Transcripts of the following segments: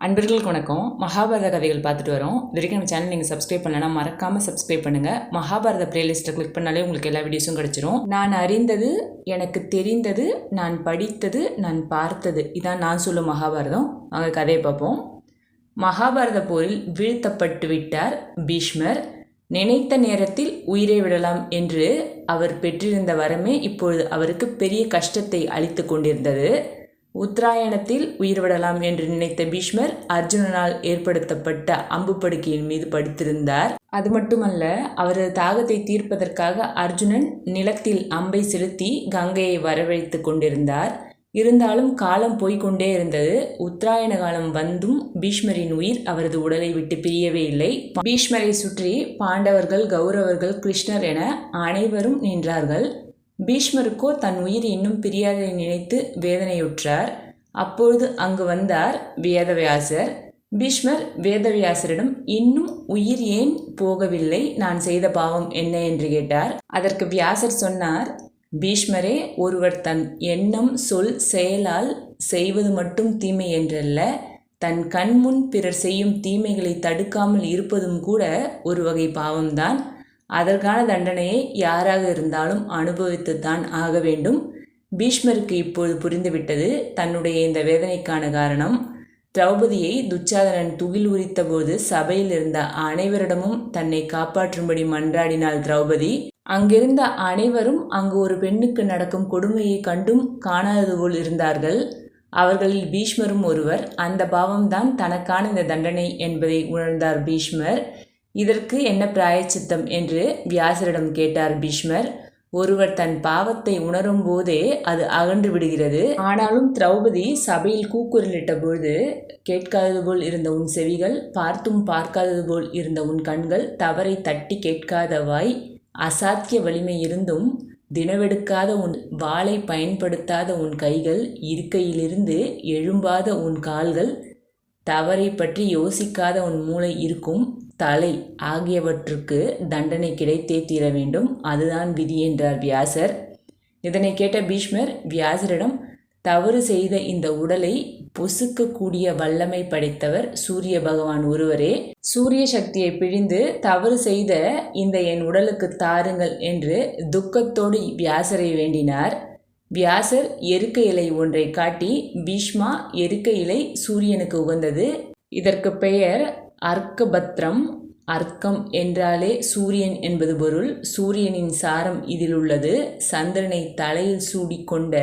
அன்பர்களுக்கு வணக்கம். மகாபாரத கதைகள் பார்த்துட்டு வரோம். இது வரைக்கும் நம்ம சேனல் நீங்கள் சப்ஸ்கிரைப் பண்ணலன்னா மறக்காமல் சப்ஸ்கிரைப் பண்ணுங்கள். மகாபாரத பிளேலிஸ்ட்டை கிளிக் பண்ணாலே உங்களுக்கு எல்லா வீடியோஸும் கிடச்சிரும். நான் அறிந்தது, எனக்கு தெரிந்தது, நான் படித்தது, நான் பார்த்தது, இதான் நான் சொல்லும் மகாபாரதம். அவங்க கதையை பார்ப்போம். மகாபாரத போரில் வீழ்த்தப்பட்டு விட்டார் பீஷ்மர். நினைத்த நேரத்தில் உயிரை விடலாம் என்று அவர் பெற்றிருந்த வரமே இப்பொழுது அவருக்கு பெரிய கஷ்டத்தை அளித்து கொண்டிருந்தது. உத்தராயணத்தில் உயிர் விடலாம் என்று நினைத்த பீஷ்மர் அர்ஜுனனால் ஏற்படுத்தப்பட்ட அம்பு படுக்கையின் மீது படுத்திருந்தார். அது மட்டுமல்ல, அவரது தாகத்தை தீர்ப்பதற்காக அர்ஜுனன் நிலத்தில் அம்பை செலுத்தி கங்கையை வரவழைத்து கொண்டிருந்தார். இருந்தாலும் காலம் போய்கொண்டே இருந்தது. உத்தராயண காலம் வந்தும் பீஷ்மரின் உயிர் அவரது உடலை விட்டு பிரியவே இல்லை. பீஷ்மரை சுற்றி பாண்டவர்கள், கௌரவர்கள், கிருஷ்ணர் என அனைவரும் நின்றார்கள். பீஷ்மருக்கோ தன் உயிர் இன்னும் பிரியாதை நினைத்து வேதனையுற்றார். அப்பொழுது அங்கு வந்தார் வேதவியாசர். பீஷ்மர் வேதவியாசரிடம், இன்னும் உயிர் ஏன் போகவில்லை? நான் செய்த பாவம் என்ன என்று கேட்டார். அதற்கு வியாசர் சொன்னார், பீஷ்மரே, ஒருவர் தன் எண்ணம், சொல், செயலால் செய்வது மட்டும் தீமை என்றல்ல, தன் கண்முன் பிறர் செய்யும் தீமைகளை தடுக்காமல் இருப்பதும் கூட ஒரு வகை பாவம்தான். அதற்கான தண்டனையை யாராக இருந்தாலும் அனுபவித்துத்தான் ஆக வேண்டும். பீஷ்மருக்கு இப்போது புரிந்துவிட்டது தன்னுடைய இந்த வேதனைக்கான காரணம். திரௌபதியை துச்சாதனன் துகில் உரித்த போது சபையில் இருந்த அனைவரிடமும் தன்னை காப்பாற்றும்படி மன்றாடினாள் திரௌபதி. அங்கிருந்த அனைவரும் அங்கு ஒரு பெண்ணுக்கு நடக்கும் கொடுமையை கண்டும் காணாதது போல் இருந்தார்கள். அவர்களில் பீஷ்மரும் ஒருவர். அந்த பாவம்தான் தனக்கான இந்த தண்டனை என்பதை உணர்ந்தார் பீஷ்மர். இதற்கு என்ன பிராயச்சித்தம் என்று வியாசரிடம் கேட்டார் பீஷ்மர். ஒருவர் தன் பாவத்தை உணரும் போதே அது அகன்று விடுகிறது. ஆனாலும் திரௌபதி சபையில் கூக்குரலிட்ட பொழுது கேட்காதது போல் இருந்த உன் செவிகள், பார்த்தும் பார்க்காதது போல் இருந்த உன் கண்கள், தவறை தட்டி கேட்காத வாய், அசாத்திய வலிமை இருந்தும் தினவெடுக்காத உன் வாளை பயன்படுத்தாத உன் கைகள், இருக்கையிலிருந்து எழும்பாத உன் கால்கள், தவறை பற்றி யோசிக்காத உன் மூளை இருக்கும் தலை ஆகியவற்றுக்கு தண்டனை கிடைத்தே தீர வேண்டும். அதுதான் விதி என்றார் வியாசர். இதனை கேட்ட பீஷ்மர் வியாசரிடம், தவறு செய்த இந்த உடலை பொசுக்கக்கூடிய வல்லமை படைத்தவர் சூரிய பகவான் ஒருவரே. சூரிய சக்தியை பிழிந்து தவறு செய்த இந்த என் உடலுக்கு தாருங்கள் என்று துக்கத்தோடு வியாசரை வேண்டினார். வியாசர் எருக்க இலை ஒன்றை காட்டி, பீஷ்மா, எருக்க இலை சூரியனுக்கு உகந்தது. இதற்கு பெயர் அர்க்கபத்ரம். அர்க்கம் என்றாலே சூரியன் என்பது பொருள். சூரியனின் சாரம் இதில் உள்ளது. சந்திரனை தலையில் சூடிக்கொண்ட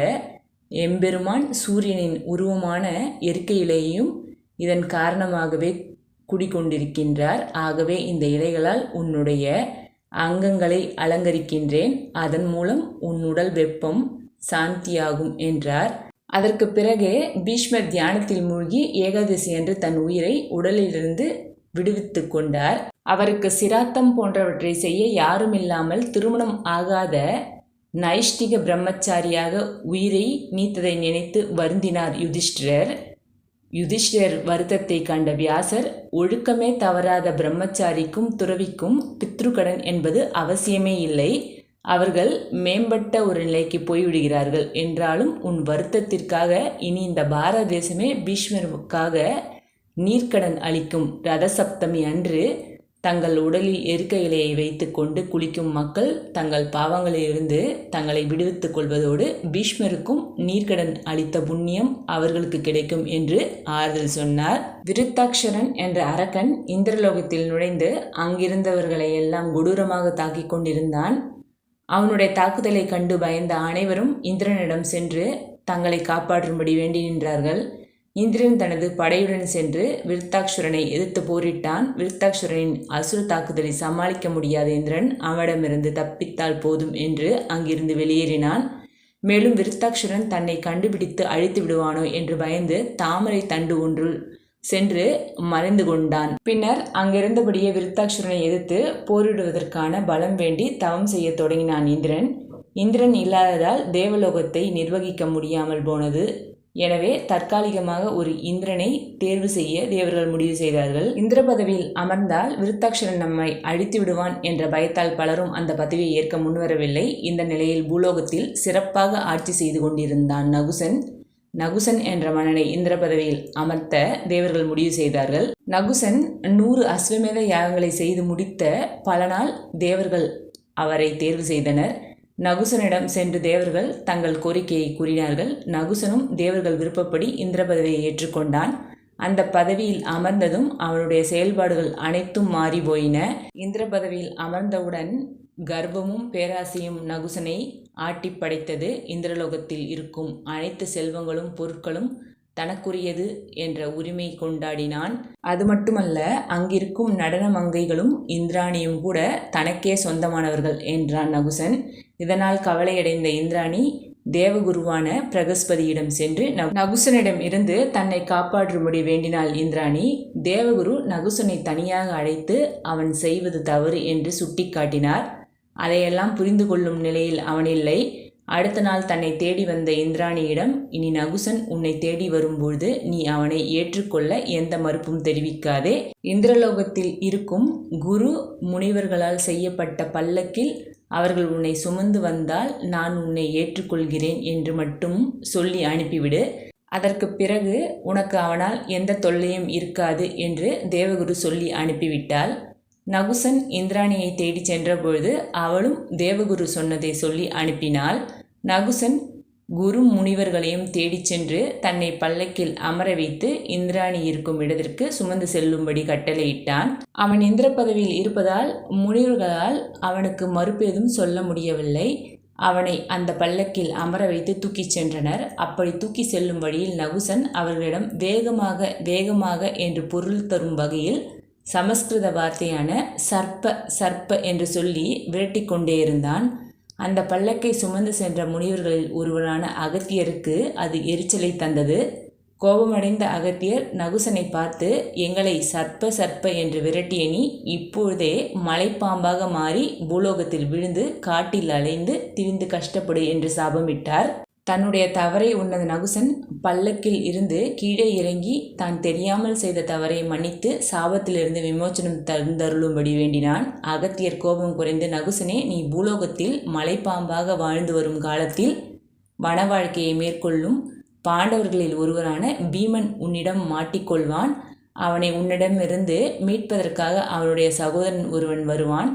எம்பெருமான் சூரியனின் உருவமான எருக்க இலையையும் இதன் காரணமாகவே குடிக்கொண்டிருக்கின்றார். ஆகவே இந்த இலைகளால் உன்னுடைய அங்கங்களை அலங்கரிக்கின்றேன். அதன் மூலம் உன் உடல் வெப்பம் சாந்தியாகும் என்றார். அதற்கு பிறகு பீஷ்மர் தியானத்தில் மூழ்கி ஏகாதசி அன்று தன் உயிரை உடலிலிருந்து விடுவித்து கொண்டார். அவருக்கு சிராத்தம் போன்றவற்றை செய்ய யாரும் இல்லாமல் திருமணம் ஆகாத நைஷ்டிக பிரம்மச்சாரியாக உயிரை நீத்ததை நினைத்து வருந்தினார் யுதிஷ்டிரர். யுதிஷ்டிரர் வருத்தத்தை கண்ட வியாசர், ஒழுக்கமே தவறாத பிரம்மச்சாரிக்கும் துறவிக்கும் பித்ருக்கடன் என்பது அவசியமே இல்லை. அவர்கள் மேம்பட்ட ஒரு நிலைக்கு போய்விடுகிறார்கள். என்றாலும் உன் வருத்தத்திற்காக இனி இந்த பாரத தேசமே பீஷ்மருக்காக நீர்க்கடன் அளிக்கும். ரதசப்தமி அன்று தங்கள் உடலில் எருக்க இலையை வைத்து கொண்டு குளிக்கும் மக்கள் தங்கள் பாவங்களிலிருந்து தங்களை விடுவித்துக் கொள்வதோடு பீஷ்மருக்கும் நீர்க்கடன் அளித்த புண்ணியம் அவர்களுக்கு கிடைக்கும் என்று ஆறுதல் சொன்னார். விருத்தாட்சரன் என்ற அரக்கன் இந்திரலோகத்தில் நுழைந்து அங்கிருந்தவர்களை எல்லாம் கொடூரமாக தாக்கிக் கொண்டிருந்தான். அவனுடைய தாக்குதலை கண்டு பயந்த அனைவரும் இந்திரனிடம் சென்று தங்களை காப்பாற்றும்படி வேண்டி நின்றார்கள். இந்திரன் தனது படையுடன் சென்று விருத்தாட்சுரனை எதிர்த்து போரிட்டான். விருத்தாட்சுரனின் அசுர தாக்குதலை சமாளிக்க முடியாத இந்திரன் அவனிடமிருந்து தப்பித்தால் போதும் என்று அங்கிருந்து வெளியேறினான். மேலும் விருத்தாட்சுரன் தன்னை கண்டுபிடித்து அழித்து விடுவானோ என்று பயந்து தாமரை தண்டு ஒன்றுள் சென்று மறைந்து கொண்டான். பின்னர் அங்கிருந்தபடியே விருத்தாட்சுரனை எதிர்த்து போரிடுவதற்கான பலம் வேண்டி தவம் செய்ய தொடங்கினான் இந்திரன். இந்திரன் இல்லாததால் தேவலோகத்தை நிர்வகிக்க முடியாமல் போனது. எனவே தற்காலிகமாக ஒரு இந்திரனை தேர்வு செய்ய தேவர்கள் முடிவு செய்தார்கள். இந்திர பதவியில் அமர்ந்தால் விருத்தாட்சரன் நம்மை அழித்து விடுவான் என்ற பயத்தால் பலரும் அந்த பதவியை ஏற்க முன்வரவில்லை. இந்த நிலையில் பூலோகத்தில் சிறப்பாக ஆட்சி செய்து கொண்டிருந்தான் நகுசன். நகுசன் என்ற மன்னனை இந்திர பதவியில் அமர்த்த தேவர்கள் முடிவு செய்தார்கள். நகுசன் 100 அஸ்வமேத யாகங்களை செய்து முடித்த பல நாள் தேவர்கள் அவரை தேர்வு செய்தனர். நகுசனிடம் சென்று தேவர்கள் தங்கள் கோரிக்கையை கூறினார்கள். நகுசனும் தேவர்கள் விருப்பப்படி இந்திர பதவியை ஏற்றுக்கொண்டான். அந்த பதவியில் அமர்ந்ததும் அவனுடைய செயல்பாடுகள் அனைத்தும் மாறி போயின. இந்திர பதவியில் அமர்ந்தவுடன் கர்வமும் பேராசையும் நகுசனை ஆட்டி படைத்தது. இந்திரலோகத்தில் இருக்கும் அனைத்து செல்வங்களும் பொருட்களும் தனக்குரியது என்ற உரிமை கொண்டாடினான். அது மட்டுமல்ல, அங்கிருக்கும் நடன மங்கைகளும் இந்திராணியும் கூட தனக்கே சொந்தமானவர்கள் என்றான் நகுசன். இதனால் கவலையடைந்த இந்திராணி தேவகுருவான பிரகஸ்பதியிடம் சென்று நகுசனிடம் இருந்து தன்னை காப்பாற்றும்படி வேண்டினாள். இந்திராணி தேவகுரு நகுசனை தனியாக அழைத்து அவன் செய்வது தவறு என்று சுட்டிக்காட்டினார். அதையெல்லாம் புரிந்து கொள்ளும் நிலையில் அவன் இல்லை. அடுத்த நாள் தன்னை தேடி வந்த இந்திராணியிடம், இனி நகுசன் உன்னை தேடி வரும்பொழுது நீ அவனை ஏற்றுக்கொள்ள எந்த மறுப்பும் தெரிவிக்காதே. இந்திரலோகத்தில் இருக்கும் குரு முனிவர்களால் செய்யப்பட்ட பல்லக்கில் அவர்கள் உன்னை சுமந்து வந்தால் நான் உன்னை ஏற்றுக்கொள்கிறேன் என்று மட்டும் சொல்லி அனுப்பிவிடு. அதற்கு பிறகு உனக்கு அவனால் எந்த தொல்லையும் இருக்காது என்று தேவகுரு சொல்லி அனுப்பிவிட்டாள். நகுசன் இந்திராணியை தேடி சென்றபொழுது அவளும் தேவகுரு சொன்னதை சொல்லி அனுப்பினாள். நகுசன் குரு முனிவர்களையும் தேடிச் சென்று தன்னை பல்லக்கில் அமர வைத்து இந்திராணி இருக்கும் இடத்திற்கு சுமந்து செல்லும்படி கட்டளையிட்டான். அவன் இந்திர பதவியில் இருப்பதால் முனிவர்களால் அவனுக்கு மறுப்பேதும் சொல்ல முடியவில்லை. அவனை அந்த பல்லக்கில் அமர வைத்து தூக்கிச் சென்றனர். அப்படி தூக்கி செல்லும் வழியில் நகுசன் அவர்களிடம் வேகமாக வேகமாக என்று பொருள் தரும் வகையில் சமஸ்கிருத வார்த்தையான சர்ப்ப என்று சொல்லி விரட்டி கொண்டே இருந்தான். அந்த பல்லக்கை சுமந்து சென்ற முனிவர்களில் ஒருவரான அகத்தியருக்கு அது எரிச்சலை தந்தது. கோபமடைந்த அகத்தியர் நகுசனை பார்த்து, எங்களை சர்ப்ப என்று விரட்டிய நீ இப்பொழுதே மலைப்பாம்பாக மாறி பூலோகத்தில் விழுந்து காட்டில் அலைந்து திரிந்து கஷ்டப்படு என்று சாபமிட்டார். தன்னுடைய தவறை உணர்ந்த நகுசன் பல்லக்கில் இருந்து கீழே இறங்கி தான் தெரியாமல் செய்த தவறை மன்னித்து சாபத்திலிருந்து விமோச்சனம் தந்தருளும்படி வேண்டினான். அகத்தியர் கோபம் குறைந்து, நகுசனே, நீ பூலோகத்தில் மலைப்பாம்பாக வாழ்ந்து வரும் காலத்தில் வன வாழ்க்கையை மேற்கொள்ளும் பாண்டவர்களில் ஒருவரான பீமன் உன்னிடம் மாட்டிக்கொள்வான். அவனை உன்னிடமிருந்து மீட்பதற்காக அவனுடைய சகோதரன் ஒருவன் வருவான்.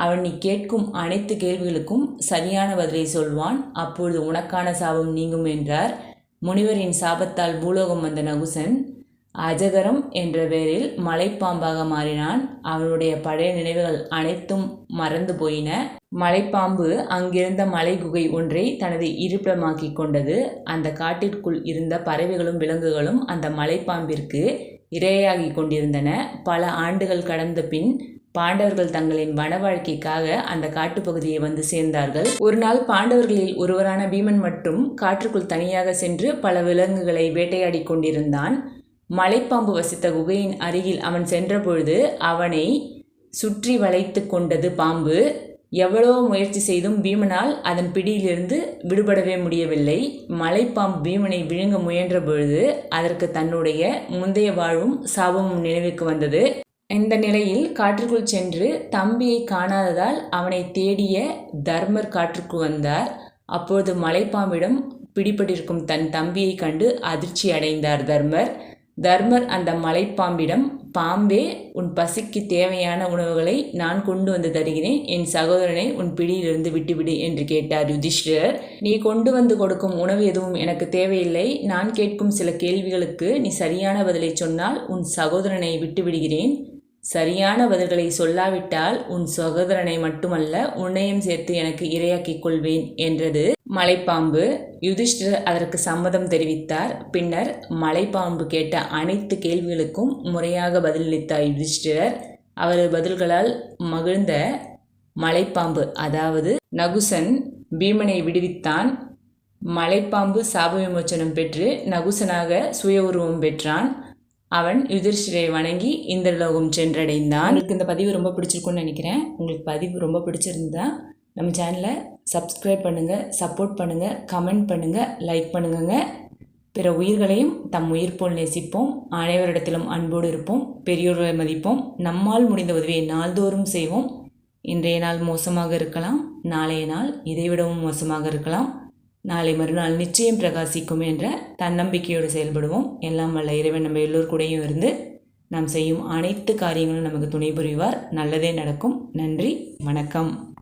அவன் நீ கேட்கும் அனைத்து கேள்விகளுக்கும் சரியான பதிலை சொல்வான். அப்பொழுது உனக்கான சாபம் நீங்கும் என்றார். முனிவரின் சாபத்தால் பூலோகம் வந்த நகுசன் அஜகரம் என்ற பெயரில் மலைப்பாம்பாக மாறினான். அவனுடைய பழைய நினைவுகள் அனைத்தும் மறந்து போயின. மலைப்பாம்பு அங்கிருந்த மலை குகை ஒன்றை தனது இருப்பிடமாக்கி கொண்டது. அந்த காட்டிற்குள் இருந்த பறவைகளும் விலங்குகளும் அந்த மலைப்பாம்பிற்கு இரையாகி கொண்டிருந்தன. பல ஆண்டுகள் கடந்த பின் பாண்டவர்கள் தங்களின் வன வாழ்க்கைக்காக அந்த காட்டுப்பகுதியை வந்து சேர்ந்தார்கள். ஒரு நாள் பாண்டவர்களில் ஒருவரான பீமன் மட்டும் காற்றுக்குள் தனியாக சென்று பல விலங்குகளை வேட்டையாடி கொண்டிருந்தான். மலைப்பாம்பு வசித்த குகையின் அருகில் அவன் சென்றபொழுது அவனை சுற்றி வளைத்து கொண்டது பாம்பு. எவ்வளவோ முயற்சி செய்தும் பீமனால் அதன் பிடியிலிருந்து விடுபடவே முடியவில்லை. மலைப்பாம்பு பீமனை விழுங்க முயன்ற பொழுது அதற்கு தன்னுடைய முந்தைய வாழ்வும் சாபமும் நினைவுக்கு வந்தது. இந்த நிலையில் காற்றுக்குள் சென்று தம்பியை காணாததால் அவனை தேடிய தர்மர் காற்றுக்கு வந்தார். அப்பொழுது மலைப்பாம்பிடம் பிடிபட்டிருக்கும் தன் தம்பியை கண்டு அதிர்ச்சி அடைந்தார் தர்மர் அந்த மலைப்பாம்பிடம், பாம்பே, உன் பசிக்கு தேவையான உணவுகளை நான் கொண்டு வந்து தருகிறேன். என் சகோதரனை உன் பிடியிலிருந்து விட்டுவிடு என்று கேட்டார் யுதிஷ்டிரர். நீ கொண்டு வந்து கொடுக்கும் உணவு எதுவும் எனக்கு தேவையில்லை. நான் கேட்கும் சில கேள்விகளுக்கு நீ சரியான பதிலை சொன்னால் உன் சகோதரனை விட்டுவிடுகிறேன். சரியான பதில்களை சொல்லாவிட்டால் உன் சகோதரனை மட்டுமல்ல உன்னையும் சேர்த்து எனக்கு இரையாக்கிக் கொள்வேன் என்றது மலைப்பாம்பு. யுதிஷ்டிரர் அதற்கு சம்மதம் தெரிவித்தார். பின்னர் மலைப்பாம்பு கேட்ட அனைத்து கேள்விகளுக்கும் முறையாக பதிலளித்தார் யுதிஷ்டிரர். அவரது பதில்களால் மகிழ்ந்த மலைப்பாம்பு, அதாவது நகுசன், பீமனை விடுவித்தான். மலைப்பாம்பு சாப விமோச்சனம் பெற்று நகுசனாக சுய உருவம் பெற்றான். அவன் யுதிஷ்டிரரை வணங்கி இந்திரலோகம் சென்றடைந்தான். உங்களுக்கு இந்த பதிவு ரொம்ப பிடிச்சிருக்குன்னு நினைக்கிறேன். உங்களுக்கு பதிவு ரொம்ப பிடிச்சிருந்தா நம்ம சேனலை சப்ஸ்கிரைப் பண்ணுங்கள், சப்போர்ட் பண்ணுங்கள், கமெண்ட் பண்ணுங்கள், லைக் பண்ணுங்க. பிற உயிர்களையும் தம் உயிர் போல் நேசிப்போம். அனைவரிடத்திலும் அன்போடு இருப்போம். பெரியோர்களை மதிப்போம். நம்மால் முடிந்த உதவியை நாள்தோறும் செய்வோம். இன்றைய நாள் மோசமாக இருக்கலாம், நாளைய நாள் இதைவிடவும் மோசமாக இருக்கலாம். நாளை மறுநாள் நிச்சயம் பிரகாசிக்கும் என்ற தன்னம்பிக்கையோடு செயல்படுவோம். எல்லாம் வல்ல இறைவன் நம்ம எல்லோர் கூடயும் இருந்து நாம் செய்யும் அனைத்து காரியங்களும் நமக்கு துணை புரிவார். நல்லதே நடக்கும். நன்றி, வணக்கம்.